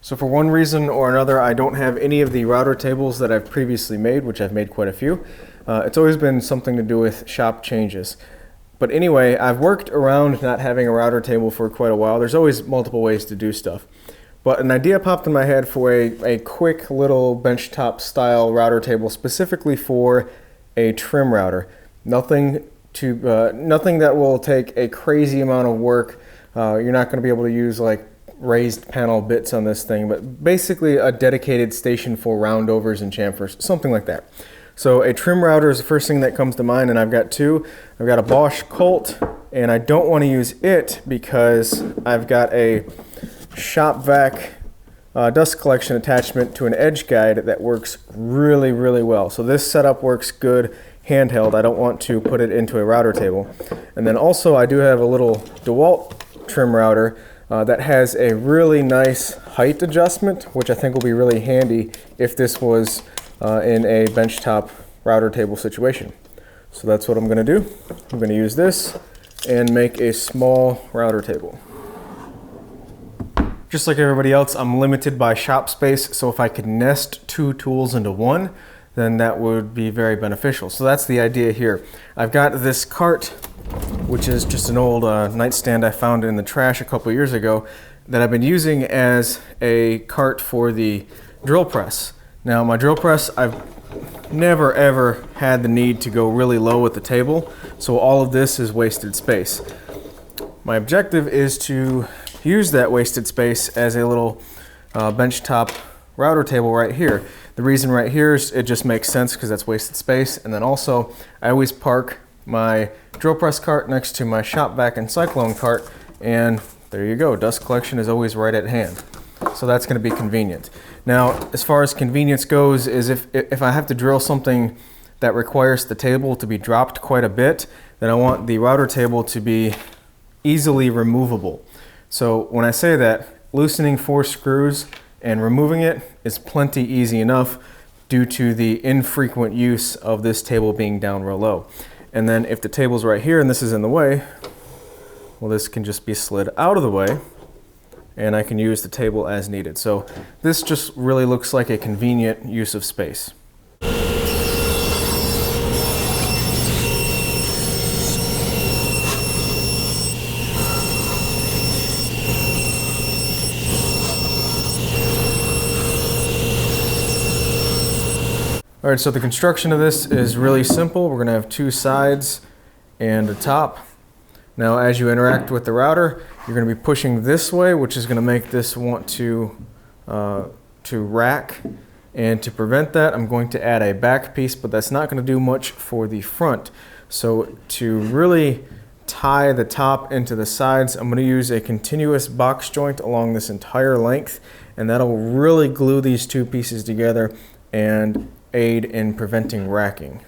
So for one reason or another, I don't have any of the router tables that I've previously made, which I've made quite a few. It's always been something to do with shop changes. But anyway, I've worked around not having a router table for quite a while. There's always multiple ways to do stuff. But an idea popped in my head for a quick little benchtop style router table specifically for a trim router. Nothing that will take a crazy amount of work. You're not going to be able to use like raised panel bits on this thing, but basically a dedicated station for roundovers and chamfers, something like that. So a trim router is the first thing that comes to mind, and I've got two. I've got a Bosch Colt, and I don't want to use it because I've got a shop vac dust collection attachment to an edge guide that works really, really well. So this setup works good handheld. I don't want to put it into a router table. And then also I do have a little DeWalt trim router that has a really nice height adjustment, which I think will be really handy if this was in a benchtop router table situation. So that's what I'm going to do. I'm going to use this and make a small router table. Just like everybody else, I'm limited by shop space, so if I could nest two tools into one, then that would be very beneficial. So that's the idea here. I've got this cart, which is just an old nightstand I found in the trash a couple years ago, that I've been using as a cart for the drill press. Now my drill press, I've never ever had the need to go really low with the table, so all of this is wasted space. My objective is to use that wasted space as a little benchtop router table right here. The reason right here is it just makes sense because that's wasted space, and then also I always park my drill press cart next to my shop vac and cyclone cart, and there you go, dust collection is always right at hand. So that's going to be convenient. Now, as far as convenience goes, is if I have to drill something that requires the table to be dropped quite a bit, then I want the router table to be easily removable. So when I say that, loosening 4 screws and removing it is plenty easy enough due to the infrequent use of this table being down real low. And then if the table's right here and this is in the way, well, this can just be slid out of the way and I can use the table as needed. So this just really looks like a convenient use of space. All right, so the construction of this is really simple. We're going to have 2 sides and a top. Now, as you interact with the router, you're going to be pushing this way, which is going to make this want to rack. And to prevent that, I'm going to add a back piece, but that's not going to do much for the front. So to really tie the top into the sides, I'm going to use a continuous box joint along this entire length, and that'll really glue these 2 pieces together and aid in preventing racking.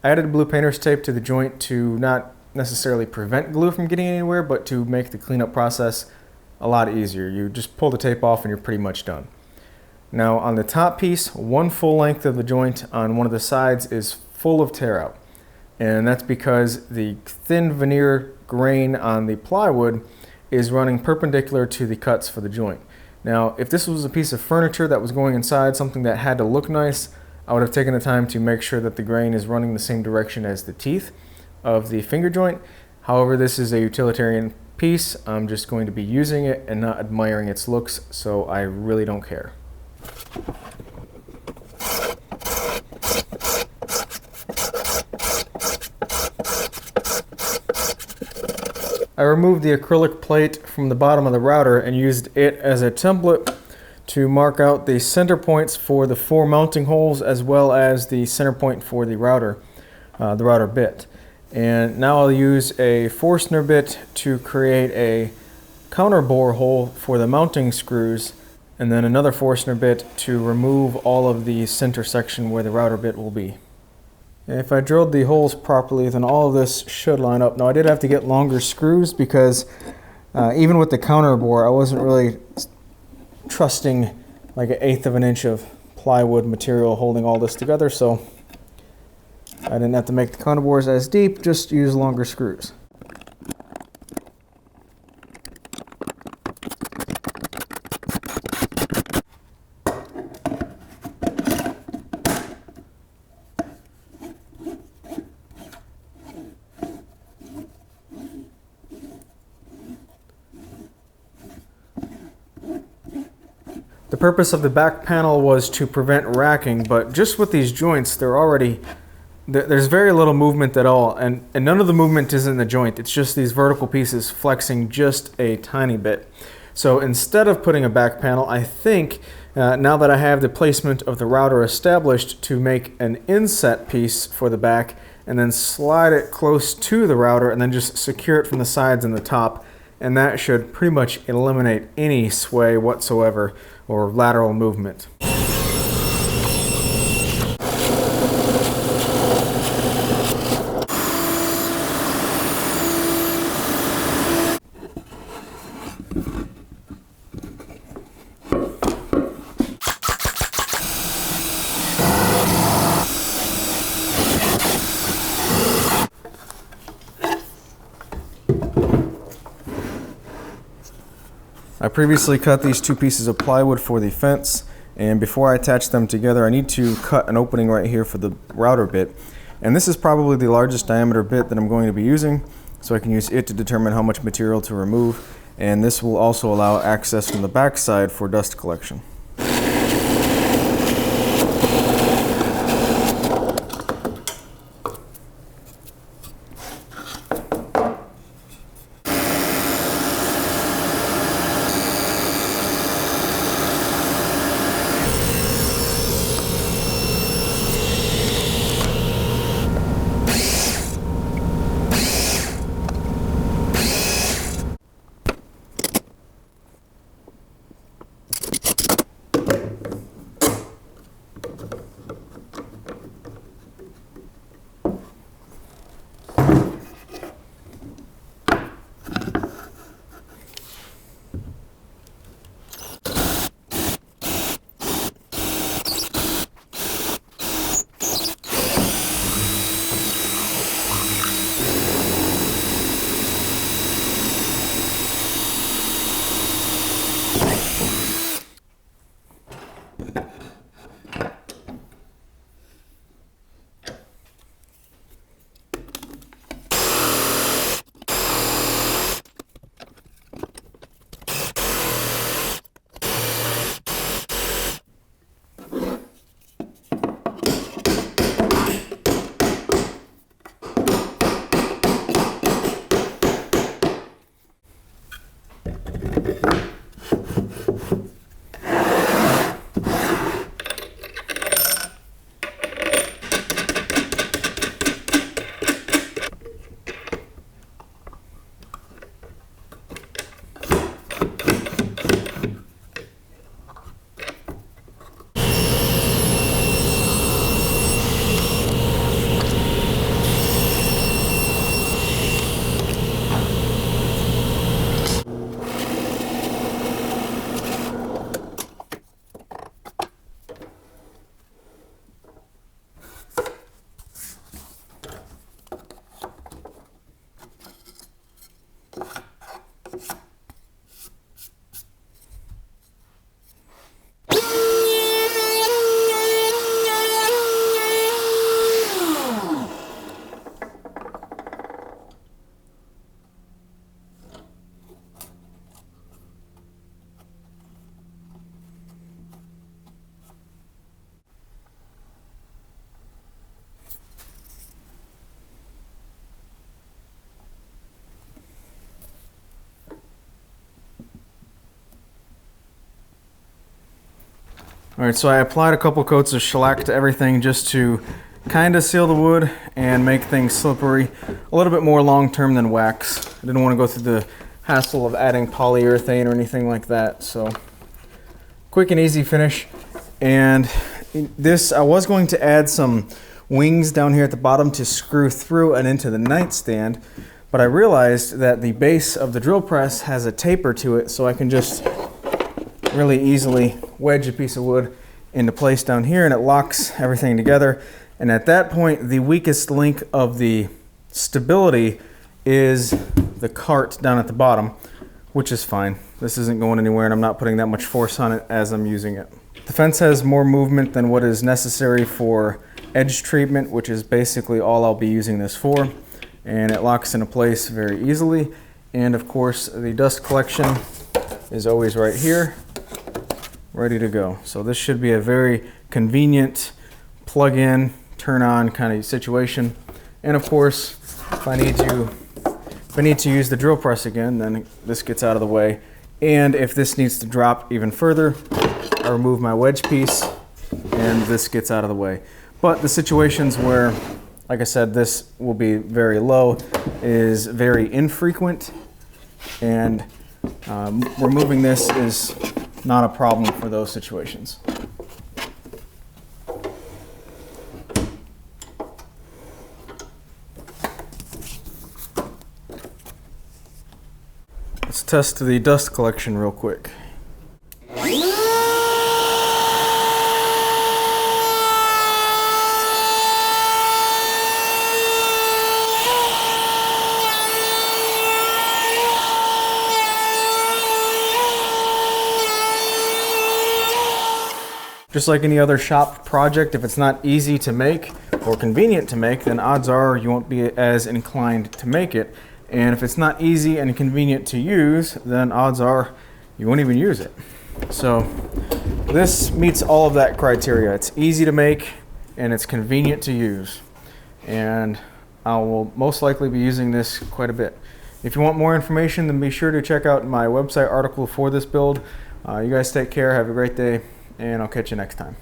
I added blue painter's tape to the joint to not necessarily prevent glue from getting anywhere, but to make the cleanup process a lot easier. You just pull the tape off and you're pretty much done. Now on the top piece, 1 full length of the joint on one of the sides is full of tear out. And that's because the thin veneer grain on the plywood is running perpendicular to the cuts for the joint. Now, if this was a piece of furniture that was going inside, something that had to look nice, I would have taken the time to make sure that the grain is running the same direction as the teeth of the finger joint. However, this is a utilitarian piece. I'm just going to be using it and not admiring its looks, so I really don't care. I removed the acrylic plate from the bottom of the router and used it as a template to mark out the center points for the 4 mounting holes as well as the center point for the router bit. And now I'll use a Forstner bit to create a counter bore hole for the mounting screws, and then another Forstner bit to remove all of the center section where the router bit will be. And if I drilled the holes properly, then all of this should line up. Now I did have to get longer screws because even with the counter bore, I wasn't really trusting like 1/8 of an inch of plywood material holding all this together, so I didn't have to make the counter bores as deep, just use longer screws. The purpose of the back panel was to prevent racking, but just with these joints, there's very little movement at all, and none of the movement is in the joint. It's just these vertical pieces flexing just a tiny bit. So instead of putting a back panel, I think now that I have the placement of the router established, to make an inset piece for the back and then slide it close to the router and then just secure it from the sides and the top. And that should pretty much eliminate any sway whatsoever or lateral movement. I previously cut these 2 pieces of plywood for the fence, and before I attach them together I need to cut an opening right here for the router bit. And this is probably the largest diameter bit that I'm going to be using, so I can use it to determine how much material to remove, and this will also allow access from the back side for dust collection. All right, so I applied a couple coats of shellac to everything just to kind of seal the wood and make things slippery, a little bit more long-term than wax. I didn't want to go through the hassle of adding polyurethane or anything like that, so quick and easy finish. And this, I was going to add some wings down here at the bottom to screw through and into the nightstand, but I realized that the base of the drill press has a taper to it, so I can just really easily wedge a piece of wood into place down here and it locks everything together. And at that point, the weakest link of the stability is the cart down at the bottom, which is fine. This isn't going anywhere and I'm not putting that much force on it as I'm using it. The fence has more movement than what is necessary for edge treatment, which is basically all I'll be using this for. And it locks into place very easily. And of course, the dust collection is always right here, ready to go. So this should be a very convenient plug in, turn on kind of situation. And of course, if I need to use the drill press again, then this gets out of the way. And if this needs to drop even further, I remove my wedge piece and this gets out of the way. But the situations where, like I said, this will be very low is very infrequent, and removing this is not a problem for those situations. Let's test the dust collection real quick. Just like any other shop project, if it's not easy to make or convenient to make, then odds are you won't be as inclined to make it. And if it's not easy and convenient to use, then odds are you won't even use it. So this meets all of that criteria. It's easy to make and it's convenient to use. And I will most likely be using this quite a bit. If you want more information, then be sure to check out my website article for this build. You guys take care, have a great day, and I'll catch you next time.